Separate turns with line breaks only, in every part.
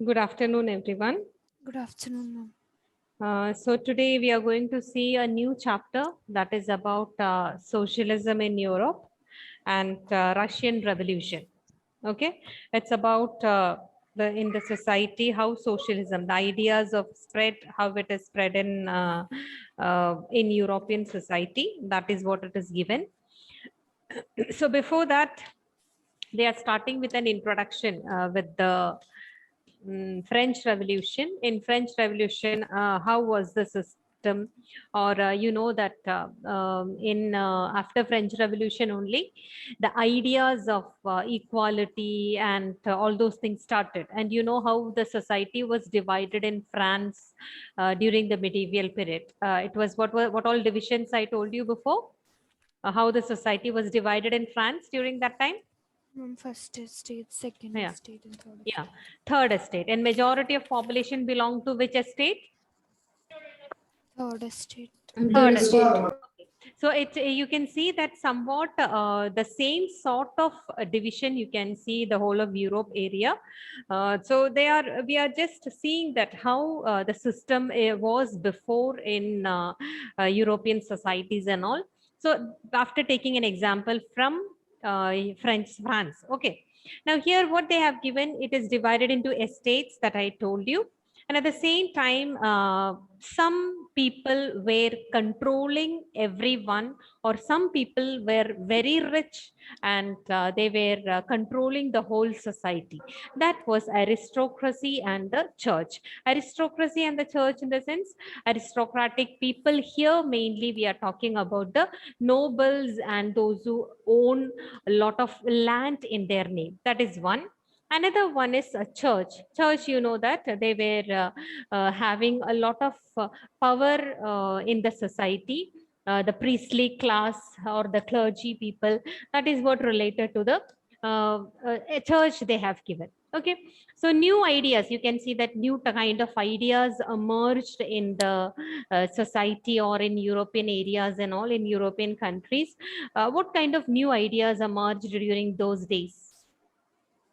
Good afternoon, everyone.
Good afternoon, ma'am.
So today we are going to see a new chapter that is about socialism in Europe and Russian Revolution. Okay, it's about the in the society how socialism, the ideas of spread, how it is spread in European society. That is what it is given. So before that, they are starting with an introduction with the French Revolution. In French Revolution, how was the system? Or you know that in after French Revolution only, the ideas of equality and all those things started. And you know how the society was divided in France during the medieval period. It was what all divisions I told you before. How the society was divided in France during that time.
Ma'am, first estate, second
Yeah.
estate, and third
Yeah,
estate.
third estate. And majority of population belong to which estate?
Third estate.
Third estate. Okay. So it you can see that somewhat the same sort of division you can see the whole of Europe area. So we are just seeing that how the system was before in European societies and all. So after taking an example from France. Okay. Now here what they have given, it is divided into estates that I told you. And at the same time, some people were controlling everyone, or some people were very rich and they were controlling the whole society. That was aristocracy and the church. Aristocracy and the church, in the sense, aristocratic people here mainly we are talking about the nobles and those who own a lot of land in their name. That is one. Another one is a church. Church, you know that they were having a lot of power in the society. The priestly class or the clergy people, that is what related to the a church they have given. Okay, so new ideas, you can see that new kind of ideas emerged in the society or in European areas and all in European countries. What kind of new ideas emerged during those days?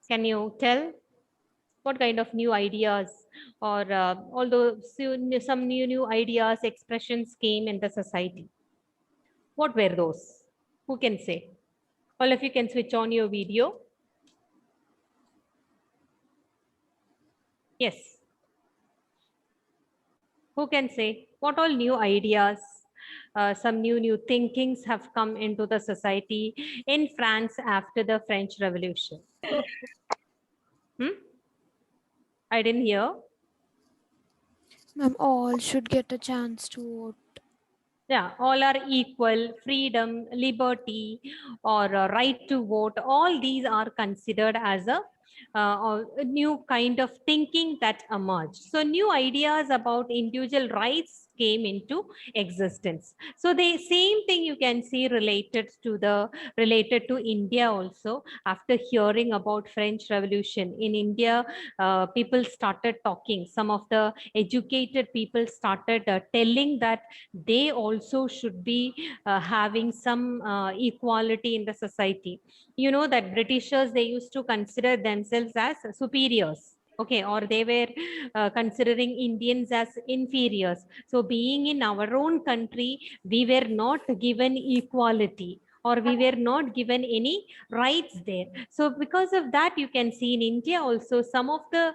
Can you tell what kind of new ideas, or although some new ideas, expressions came in the society? What were those? Who can say? All of you can switch on your video. Yes. Who can say what all new ideas, some new thinkings have come into the society in France after the French Revolution? Hmm? I didn't hear.
Ma'am, all should get a chance to vote.
Yeah, all are equal, freedom, liberty, or right to vote. All these are considered as a new kind of thinking that emerged. So new ideas about individual rights came into existence. So the same thing you can see related to India also. After hearing about French Revolution in India, people started talking. Some of the educated people started telling that they also should be having some equality in the society. You know that Britishers, they used to consider themselves as superiors. Okay, or they were considering Indians as inferiors. So being in our own country, we were not given equality, or we were not given any rights there. So because of that, you can see in India also some of the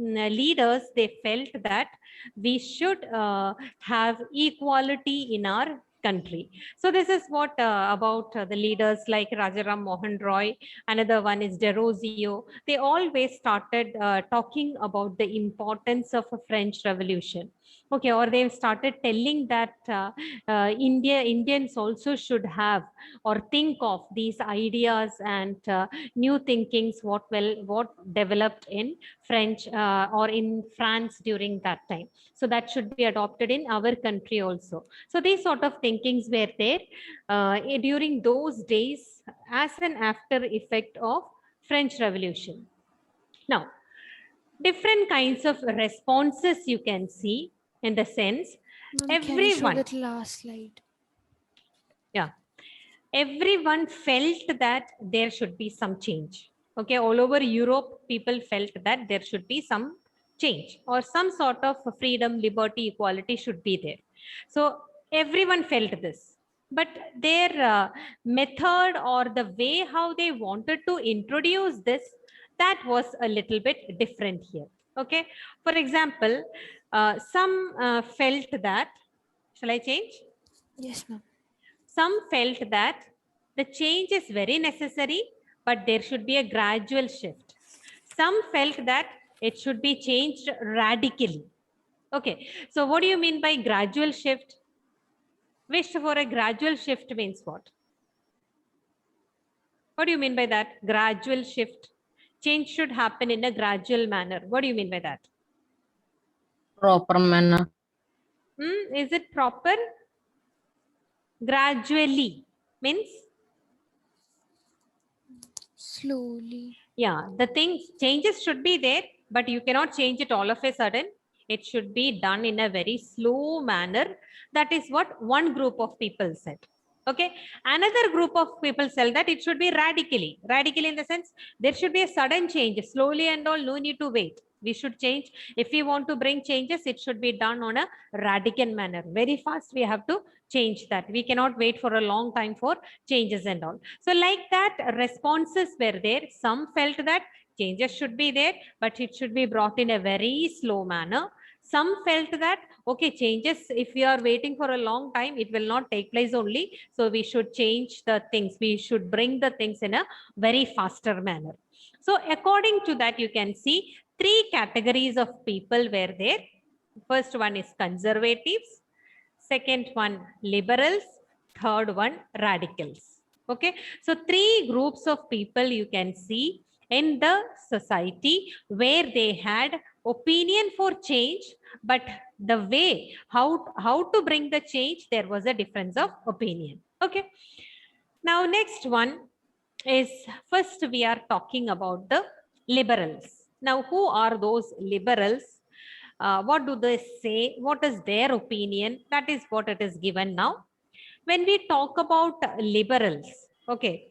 leaders, they felt that we should have equality in our country. So this is what about the leaders like Rajaram Mohan Roy. Another one is Derozio. They always started talking about the importance of a French Revolution. Okay, or they've started telling that Indians also should have or think of these ideas and new thinkings what developed in French or in France during that time. So that should be adopted in our country also. So these sort of thinkings were there during those days as an after effect of French Revolution. Now, different kinds of responses you can see, in the sense
Ma'am, can you show
everyone,
that last slide?
yeah, everyone felt that there should be some change. Okay, all over Europe, people felt that there should be some change or some sort of freedom, liberty, equality should be there. So everyone felt this, but their method or the way how they wanted to introduce this, that was a little bit different here. Okay, for example, some felt that, shall I change?
Yes, ma'am.
Some felt that the change is very necessary, but there should be a gradual shift. Some felt that it should be changed radically. Okay, so what do you mean by gradual shift? Wish for a gradual shift means what? What do you mean by that? Gradual shift. Change should happen in a gradual manner. What do you mean by that?
Proper manner.
Is it proper? Gradually means?
Slowly.
Yeah, the things, changes should be there, but you cannot change it all of a sudden. It should be done in a very slow manner. That is what one group of people said. Okay, another group of people said that it should be radically. Radically in the sense, there should be a sudden change, slowly and all, no need to wait. We should change. If we want to bring changes, it should be done on a radical manner. Very fast, we have to change that. We cannot wait for a long time for changes and all. So like that, responses were there. Some felt that changes should be there, but it should be brought in a very slow manner. Some felt that, okay, changes, if we are waiting for a long time, it will not take place only. So we should change the things. We should bring the things in a very faster manner. So according to that, you can see three categories of people were there. First one is conservatives. Second one, liberals. Third one, radicals. Okay, so three groups of people you can see in the society where they had opinion for change, but the way how to bring the change, there was a difference of opinion. Okay, now next one is, first we are talking about the liberals. Now who are those liberals? What do they say? What is their opinion? That is what it is given now. When we talk about liberals, okay,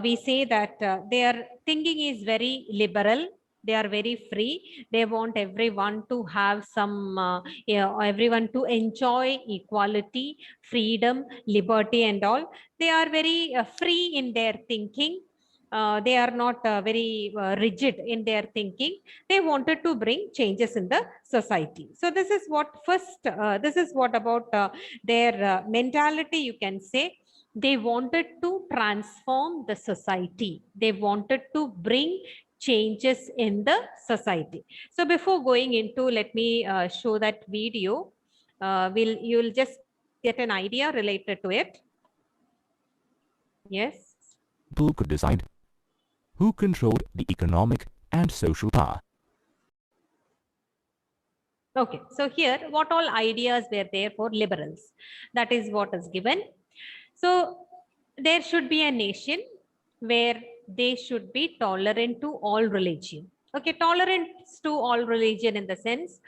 we say that their thinking is very liberal. They are very free. They want everyone to have some, everyone to enjoy equality, freedom, liberty, and all. They are very free in their thinking. They are not very rigid in their thinking. They wanted to bring changes in the society. So this is what first, this is what about their mentality, you can say. They wanted to transform the society. They wanted to bring changes in the society. So before going into, let me show that video. You'll just get an idea related to it. Yes.
People could decide who controlled the economic and social power.
Okay, so here, what all ideas were there for liberals? That is what is given. So there should be a nation where they should be tolerant to all religion. Okay, tolerance to all religion in the sense,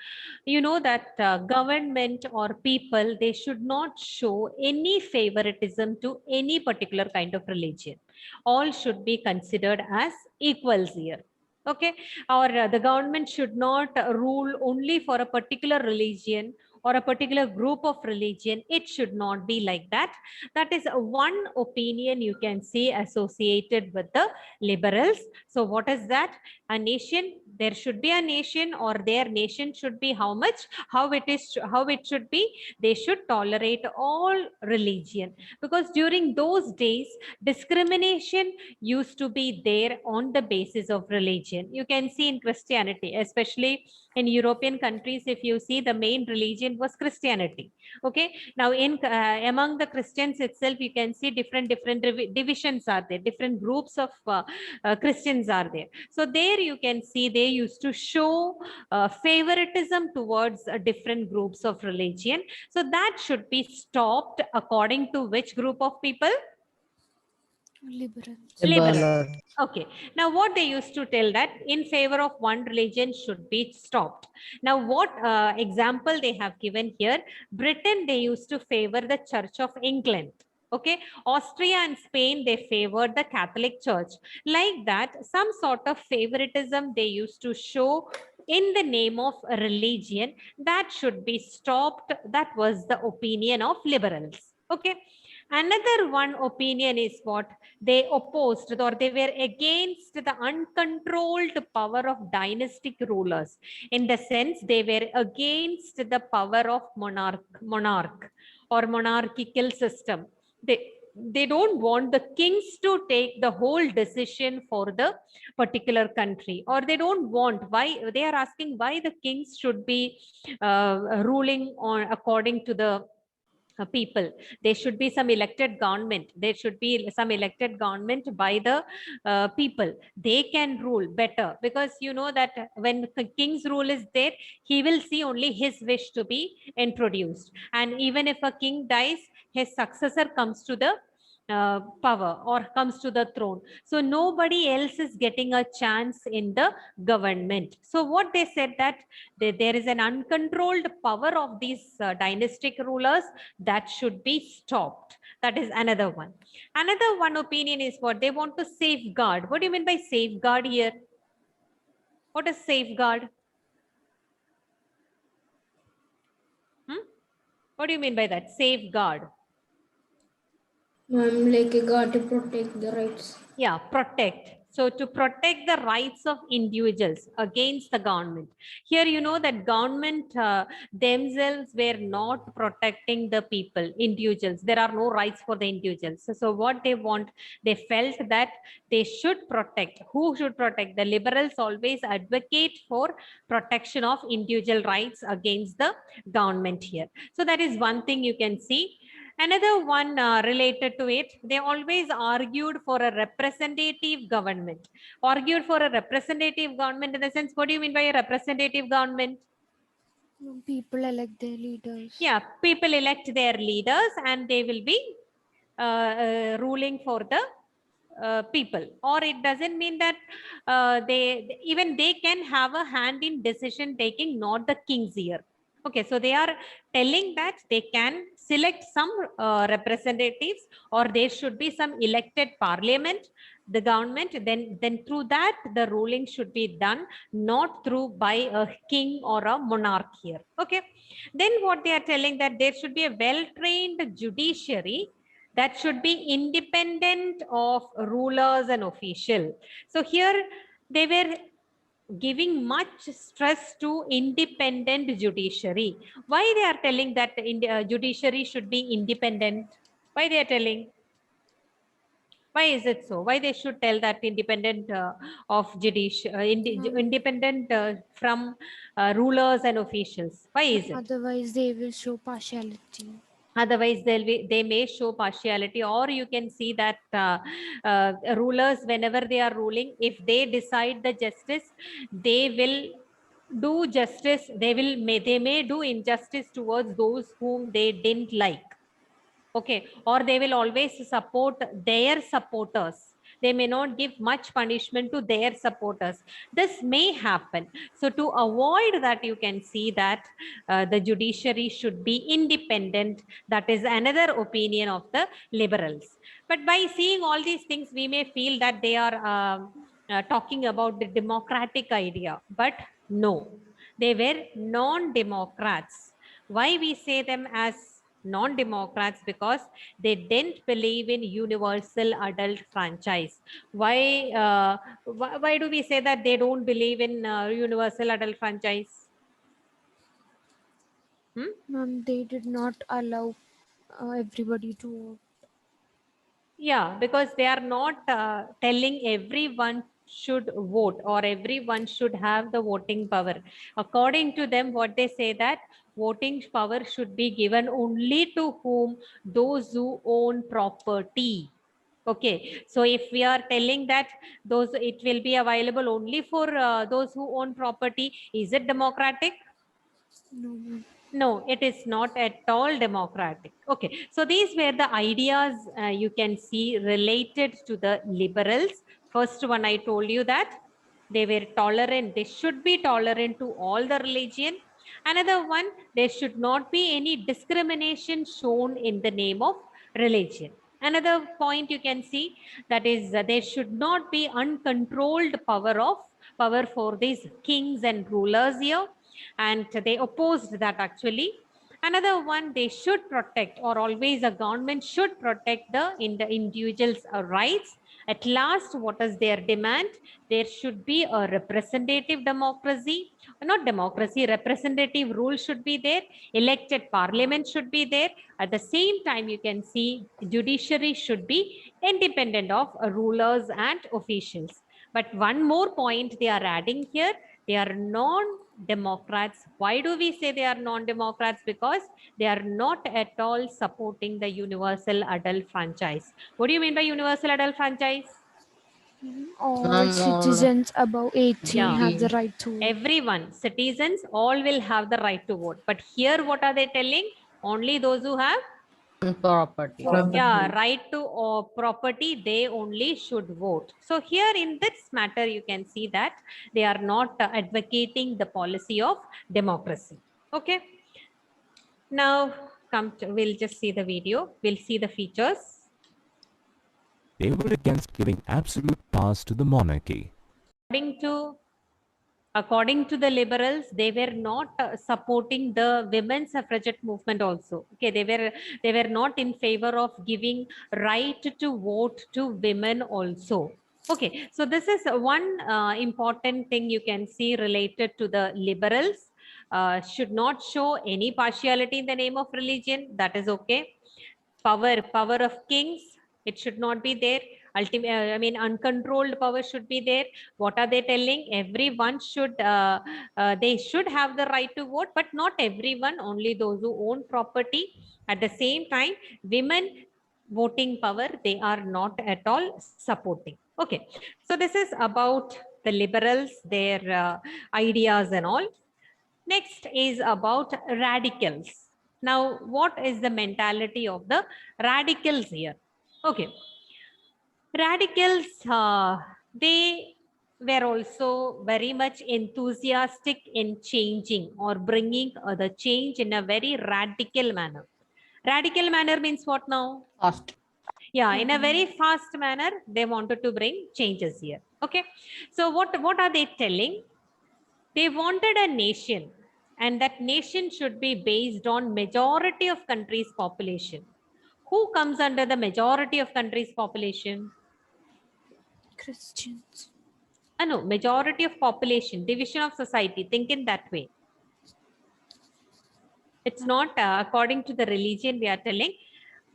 you know that government or people, they should not show any favoritism to any particular kind of religion. All should be considered as equals here. Okay, or the government should not rule only for a particular religion or a particular group of religion. It should not be like that. That is one opinion you can see associated with the liberals. So what is that? A nation, there should be a nation, or their nation should be how much, how it should be, they should tolerate all religion, because during those days discrimination used to be there on the basis of religion. You can see in Christianity, especially in European countries, if you see, the main religion was Christianity. Okay, now in among the Christians itself, you can see different divisions are there, different groups of Christians are there. So there you can see they used to show favoritism towards different groups of religion. So that should be stopped. According to which group of people?
Liberals.
Liberals. Okay. Now, what they used to tell that in favor of one religion should be stopped. Now, what example they have given here? Britain, they used to favor the Church of England. Okay, Austria and Spain, they favored the Catholic Church. Like that, some sort of favoritism they used to show in the name of religion, that should be stopped. That was the opinion of liberals. Okay. Another one opinion is what they opposed, or they were against the uncontrolled power of dynastic rulers. In the sense, they were against the power of monarch or monarchical system. They don't want the kings to take the whole decision for the particular country, or they don't want, why they are asking why the kings should be ruling on according to the people. There should be some elected government. There should be some elected government by the people. They can rule better, because you know that when the king's rule is there, he will see only his wish to be introduced. And even if a king dies, his successor comes to the power or comes to the throne. So nobody else is getting a chance in the government. So what they said, that there is an uncontrolled power of these dynastic rulers that should be stopped. That is another one. Another one opinion is what they want to safeguard. What do you mean by safeguard here? What is safeguard? What do you mean by that? Safeguard.
Like a guard to protect the rights.
Yeah, protect. So to protect the rights of individuals against the government. Here, you know that government themselves were not protecting the people, individuals. There are no rights for the individuals. So what they want, they felt that they should protect. Who should protect? The liberals always advocate for protection of individual rights against the government here. So that is one thing you can see. Another one related to it, they always argued for a representative government. Argued for a representative government in the sense, what do you mean by a representative government?
People elect their leaders.
Yeah, people elect their leaders and they will be ruling for the people. Or it doesn't mean that they can have a hand in decision taking, not the king's ear. Okay, so they are telling that they can select some representatives, or there should be some elected parliament, the government, then through that the ruling should be done, not through by a king or a monarch here. Okay, then what they are telling, that there should be a well-trained judiciary that should be independent of rulers and official. So here they were giving much stress to independent judiciary. Why they are telling that judiciary should be independent? Why they are telling? Why is it so? Why they should tell that independent of independent from rulers and officials? Why is it?
Otherwise, they will show partiality.
Otherwise, they may show partiality, or you can see that rulers, whenever they are ruling, if they decide the justice, they will do justice. They may do injustice towards those whom they didn't like. Okay, or they will always support their supporters. They may not give much punishment to their supporters. This may happen. So to avoid that, you can see that the judiciary should be independent. That is another opinion of the liberals. But by seeing all these things, we may feel that they are talking about the democratic idea. But no, they were non-democrats. Why we say them as non-democrats? Because they didn't believe in universal adult franchise. Why do we say that they don't believe in universal adult franchise?
They did not allow everybody to vote.
Yeah, because they are not telling everyone should vote or everyone should have the voting power. According to them, what they say, that voting power should be given only to whom? Those who own property. Okay, so if we are telling that it will be available only for those who own property, is it democratic?
No, ma'am.
No, it is not at all democratic. Okay, so these were the ideas you can see related to the liberals. First one, I told you that they were tolerant. They should be tolerant to all the religion. Another one, there should not be any discrimination shown in the name of religion. Another point you can see, that is there should not be uncontrolled power for these kings and rulers here, and they opposed that actually. Another one, they should protect, or always a government should protect the individual's rights. At last, what is their demand? There should be a representative democracy, not democracy, representative rule should be there, elected parliament should be there. At the same time, you can see judiciary should be independent of rulers and officials. But one more point they are adding here, they are non-democrats. Why do we say they are non-democrats? Because they are not at all supporting the universal adult franchise. What do you mean by universal adult franchise?
All
Ma'am,
citizens above 18
Yeah.
have the right to vote.
Everyone, citizens, all will have the right to vote. But here, what are they telling? Only those who have,
property.
yeah, right to property, they only should vote. So here in this matter, you can see that they are not advocating the policy of democracy. Okay. Now, we'll just see the video. We'll see the features.
They were against giving absolute powers to the monarchy.
According to the liberals, they were not supporting the women's suffragette movement also. Okay, they were not in favor of giving right to vote to women also. Okay, so this is one important thing you can see related to the liberals. Should not show any partiality in the name of religion. That is okay. Power of kings, it should not be there. Uncontrolled power should be there. What are they telling? Everyone should they should have the right to vote, but not everyone, only those who own property. At the same time, women voting power, they are not at all supporting. Okay, so this is about the liberals, their ideas and all. Next is about radicals. Now, what is the mentality of the radicals here? Okay, radicals, they were also very much enthusiastic in changing or bringing the change in a very radical manner. Radical manner means what now?
Fast.
Yeah, in a very fast manner, they wanted to bring changes here. Okay, so what are they telling? They wanted a nation, and that nation should be based on majority of country's population. Who comes under the majority of country's population?
Christians.
No, majority of population, division of society. Think in that way. It's not according to the religion we are telling.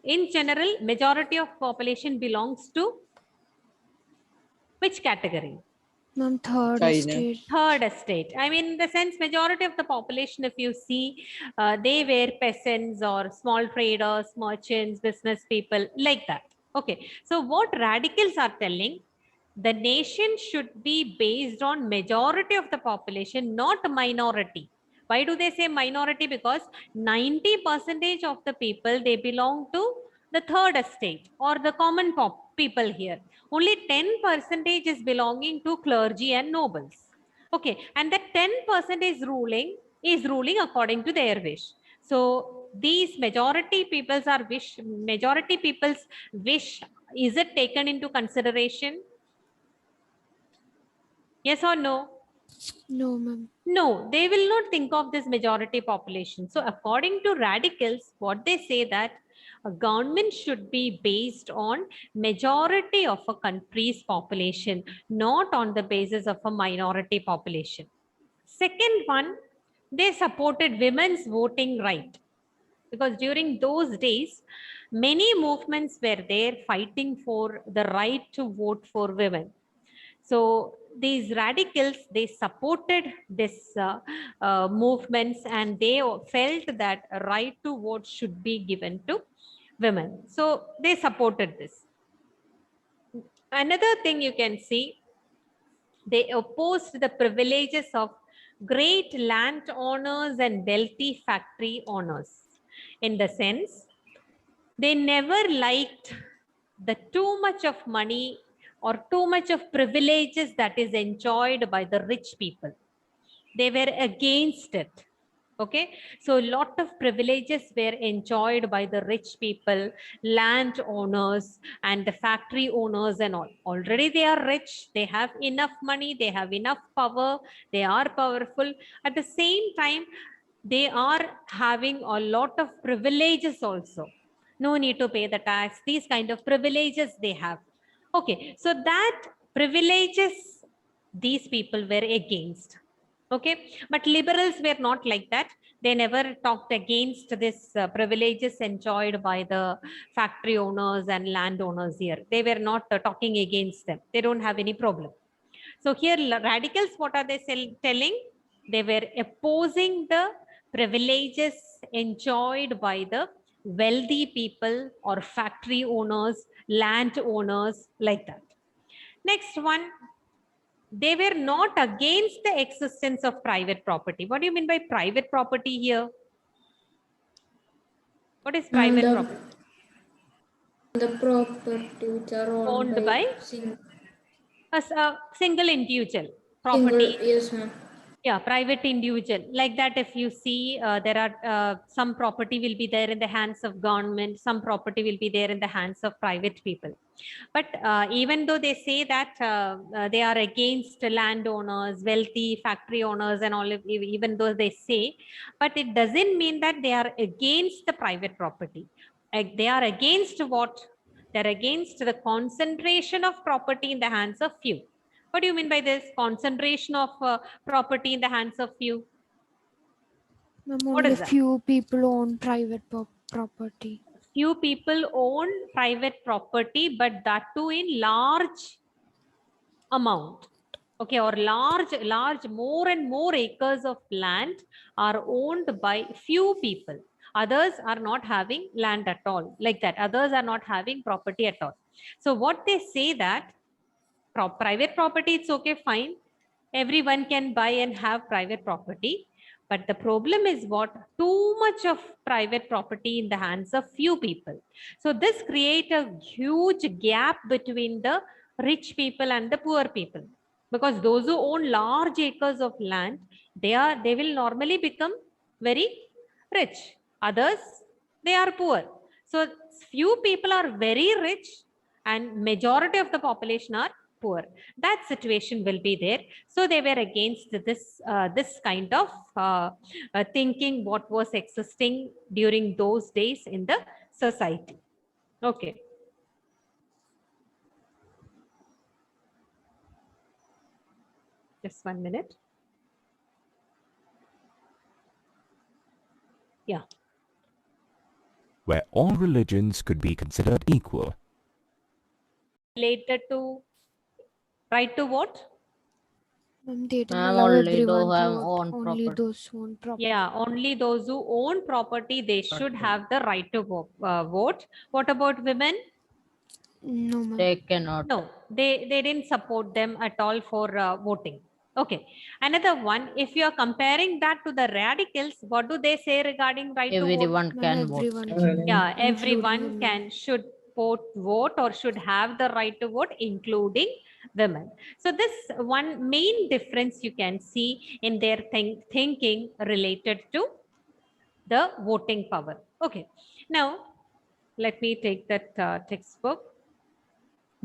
In general, majority of population belongs to which category?
Ma'am, third
China.
estate.
Third estate. I mean, in the sense, majority of the population, if you see, they were peasants or small traders, merchants, business people, like that. Okay. So what radicals are telling, the nation should be based on majority of the population, not minority. Why do they say minority? Because 90% of the people, they belong to the third estate or the common people here. Only 10% is belonging to clergy and nobles. Okay, and that 10% is ruling according to their wish. So these majority people's wish, is it taken into consideration? Yes or no?
No, ma'am.
No, they will not think of this majority population. So according to radicals, what they say that a government should be based on majority of a country's population, not on the basis of a minority population. Second one, they supported women's voting right. Because during those days, many movements were there fighting for the right to vote for women. So these radicals, they supported this movements, and they felt that a right to vote should be given to women. So they supported this. Another thing you can see, they opposed the privileges of great landowners and wealthy factory owners. In the sense, they never liked the too much of money or too much of privileges that is enjoyed by the rich people. They were against it. Okay, so a lot of privileges were enjoyed by the rich people, land owners, and the factory owners, and all. Already they are rich, they have enough money, they have enough power, they are powerful. At the same time, they are having a lot of privileges also. No need to pay the tax, these kind of privileges they have. Okay, so that privileges these people were against. Okay, but liberals were not like that. They never talked against this privileges enjoyed by the factory owners and landowners here. They were not talking against them. They don't have any problem. So here radicals, what are they telling? They were opposing the privileges enjoyed by the wealthy people or factory owners, land owners, like that. Next one, they were not against the existence of private property. What do you mean by private property here? What is private property?
The property which are
Owned
owned
by a single individual property.
Yes, ma'am.
Yeah, private individual. Like that, if you see, there are some property will be there in the hands of government, some property will be there in the hands of private people. But even though they say that they are against landowners, wealthy factory owners and all, even though they say, but it doesn't mean that they are against the private property. They are against what? They're against the concentration of property in the hands of few. What do you mean by this? Concentration of property in the hands of few?
Ma'am,
What
only
is that?
few people own private property.
Few people own private property, but that too in large amount. Okay, or large, more and more acres of land are owned by few people. Others are not having land at all, like that. Others are not having property at all. So what they say that private property, it's okay, fine. Everyone can buy and have private property. But the problem is what? Too much of private property in the hands of few people. So this creates a huge gap between the rich people and the poor people. Because those who own large acres of land, they will normally become very rich. Others, they are poor. So few people are very rich and majority of the population are poor. That situation will be there. So they were against this kind of thinking what was existing during those days in the society. Okay. Just 1 minute. Yeah.
Where all religions could be considered equal.
Related to right to vote?
Ma'am, they didn't
Ma'am,
allow
only
everyone
those
to
have
vote.
own
Only
property.
those who own property.
Yeah, only those who own property, they should have the right to vote. What about women?
No, ma'am.
They cannot.
No, they didn't support them at all for voting. Okay. Another one, if you are comparing that to the radicals, what do they say regarding right to vote?
Everyone
Ma'am,
can vote.
everyone.
Yeah,
including
everyone
women.
should vote or should have the right to vote, including women. So this one main difference you can see in their thinking related to the voting power. Okay. Now, let me take that textbook.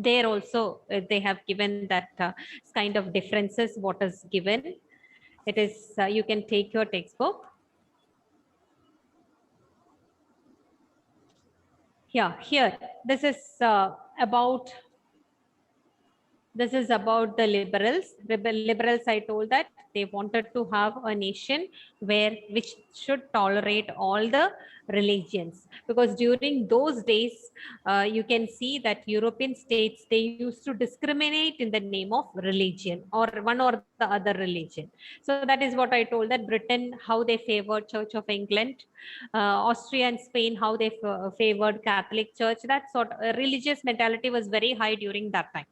There also they have given that kind of differences what is given. It is you can take your textbook. Yeah, here this is about the liberals. Liberals, I told that they wanted to have a nation which should tolerate all the religions, because during those days you can see that European states, they used to discriminate in the name of religion or one or the other religion. So that is what I told, that Britain, how they favored Church of England, Austria and Spain, how they favored Catholic Church. That sort of religious mentality was very high during that time.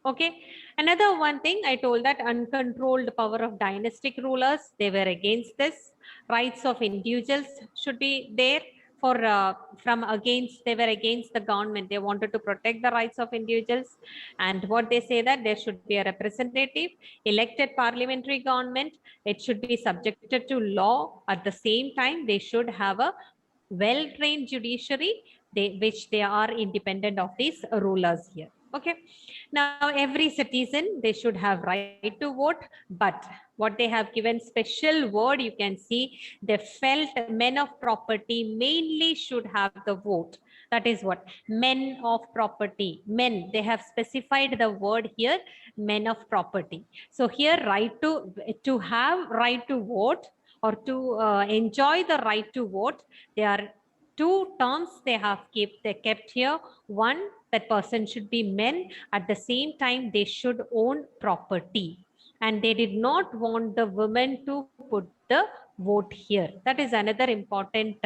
Okay. Another one thing I told, that uncontrolled power of dynastic rulers, they were against this. Rights of individuals should be there. from against, they were against the government. They wanted to protect the rights of individuals. And what they say that there should be a representative elected parliamentary government. It should be subjected to law. At the same time, they should have a well-trained judiciary, which they are independent of these rulers here. Okay. Now, every citizen, they should have right to vote, but what they have given special word, you can see, they felt men of property mainly should have the vote. That is what? Men of property. Men, they have specified the word here, men of property. So here, right to have right to vote or to enjoy the right to vote, there are two terms they have kept here. One, that person should be men. At the same time, they should own property. And they did not want the women to put the vote here. That is another important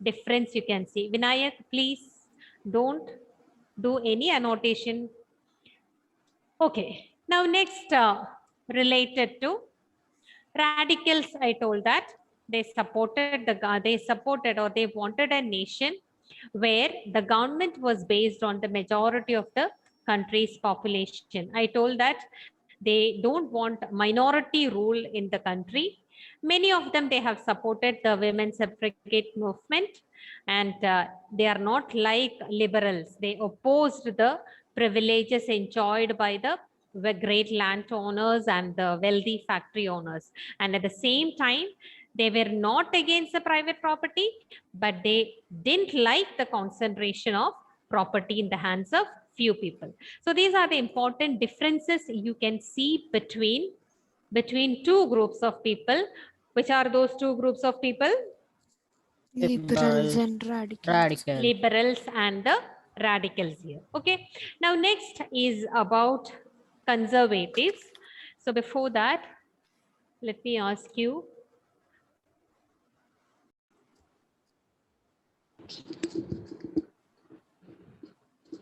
difference you can see. Vinayak, please don't do any annotation. Okay. Now next, related to radicals, I told that they supported or they wanted a nation where the government was based on the majority of the country's population. I told that they don't want minority rule in the country. Many of them, they have supported the women's suffragette movement, and they are not like liberals. They opposed the privileges enjoyed by the great landowners and the wealthy factory owners. And at the same time, they were not against the private property, but they didn't like the concentration of property in the hands of few people. So these are the important differences you can see between two groups of people. Which are those two groups of people?
Liberals and radicals.
Radical.
Liberals and the radicals here. Okay. Now next is about conservatives. So before that, let me ask you.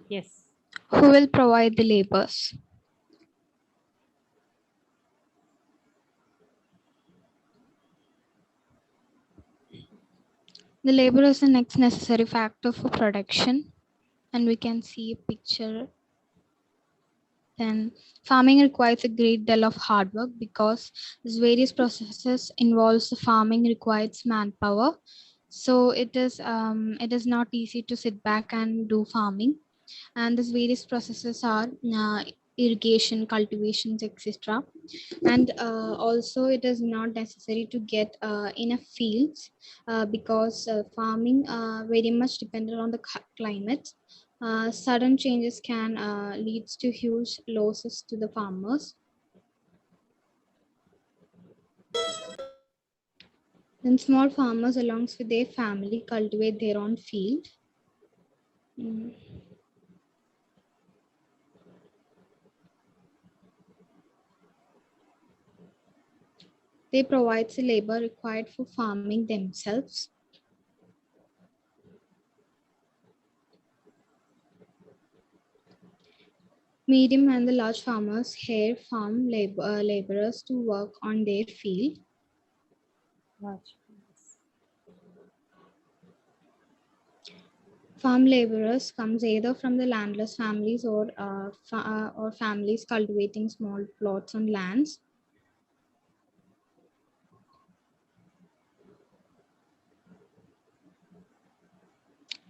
Yes.
Who will provide the labors? The labor is the next necessary factor for production, and we can see a picture. Then farming requires a great deal of hard work because these various processes involves the farming requires manpower. So it is not easy to sit back and do farming. And these various processes are irrigation, cultivations, etc. And also it is not necessary to get enough fields because farming very much dependent on the climate. Sudden changes can lead to huge losses to the farmers. Then small farmers along with their family cultivate their own field. They provide the labor required for farming themselves. Medium and the large farmers hire farm laborers to work on their field. Farm laborers comes either from the landless families or families cultivating small plots on lands.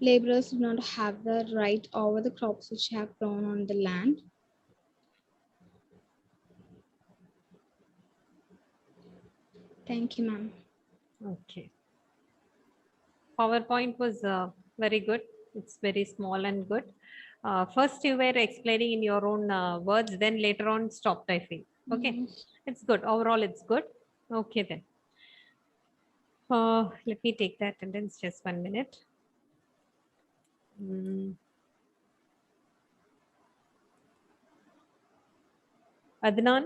Laborers do not have the right over the crops which have grown on the land. Thank you, ma'am.
Okay. PowerPoint was very good. It's very small and good. First you were explaining in your own words, then later on stopped, I feel. Okay. It's good. Overall, it's good. Okay then. Let me take the attendance just 1 minute. Adnan?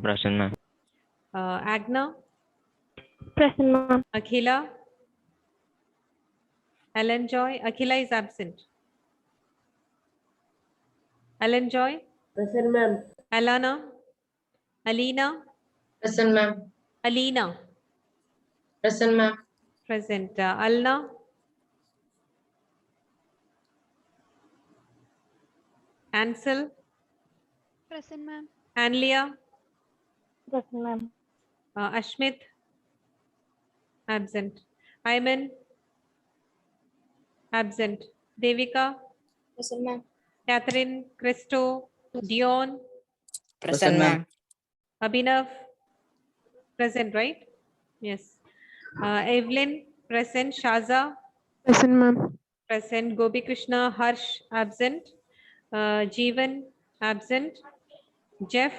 Present, ma'am.
Agna?
Present, ma'am.
Akhila? Alan Joy? Akhila is absent. Alan Joy?
Present, ma'am.
Alana? Alina?
Present, ma'am.
Alina?
Present, ma'am.
Present. Alna? Ansel,
Present, ma'am.
Anlia,
Present, ma'am.
Ashmit, absent. Ayman, absent. Devika,
Present, ma'am.
Catherine, Christo, Dion,
Present, ma'am.
Abhinav, present, right? Yes. Evelyn, present. Shaza,
Present, ma'am.
present. Gopi Krishna, Harsh, absent. Jeevan, absent. Jeff,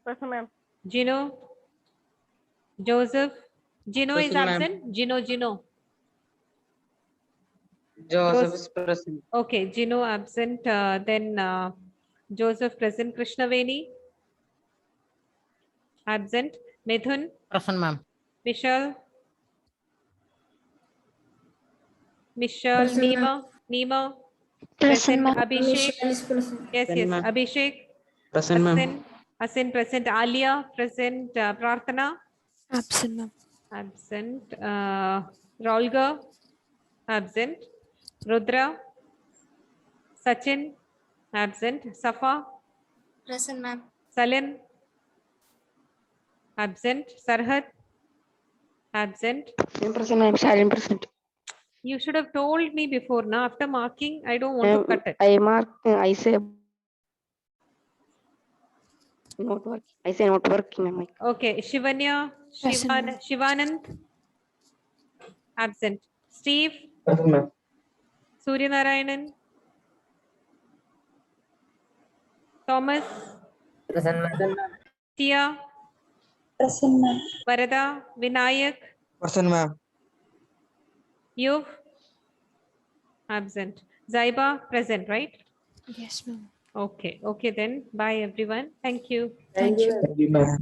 Present, ma'am.
Gino, Joseph. Gino is
Present, ma'am.
absent. Gino.
Joseph is present.
Okay, Gino absent. Then Joseph present. Krishnaveni, absent. Mithun,
Present, ma'am.
Michelle,
Present, ma'am.
Neema,
Present, ma'am.
Abhishek.
is present.
Yes,
Present, ma'am.
Abhishek.
Present, ma'am.
Asin present. Alia present. Prarthana
Absent, ma'am.
absent. Rolga absent. Rudra, Sachin absent. Safa,
Present, ma'am.
Salim absent. Sarhat absent.
Present, ma'am. Silent present.
You should have told me before. Now after marking, I don't want to cut it.
I mark. I say not working. I say not working, ma'am.
Okay, Shivanya,
Present, ma'am.
Shivanand absent. Steve,
Present, ma'am.
Suryanarayanan, Thomas,
Present, ma'am.
Tia,
Present, ma'am.
Varada, Vinayak,
Present, ma'am.
Yuv, absent. Zaiba, present, right?
Yes, ma'am.
Okay, then. Bye, everyone. Thank you.
Thank you.
Thank you, ma'am.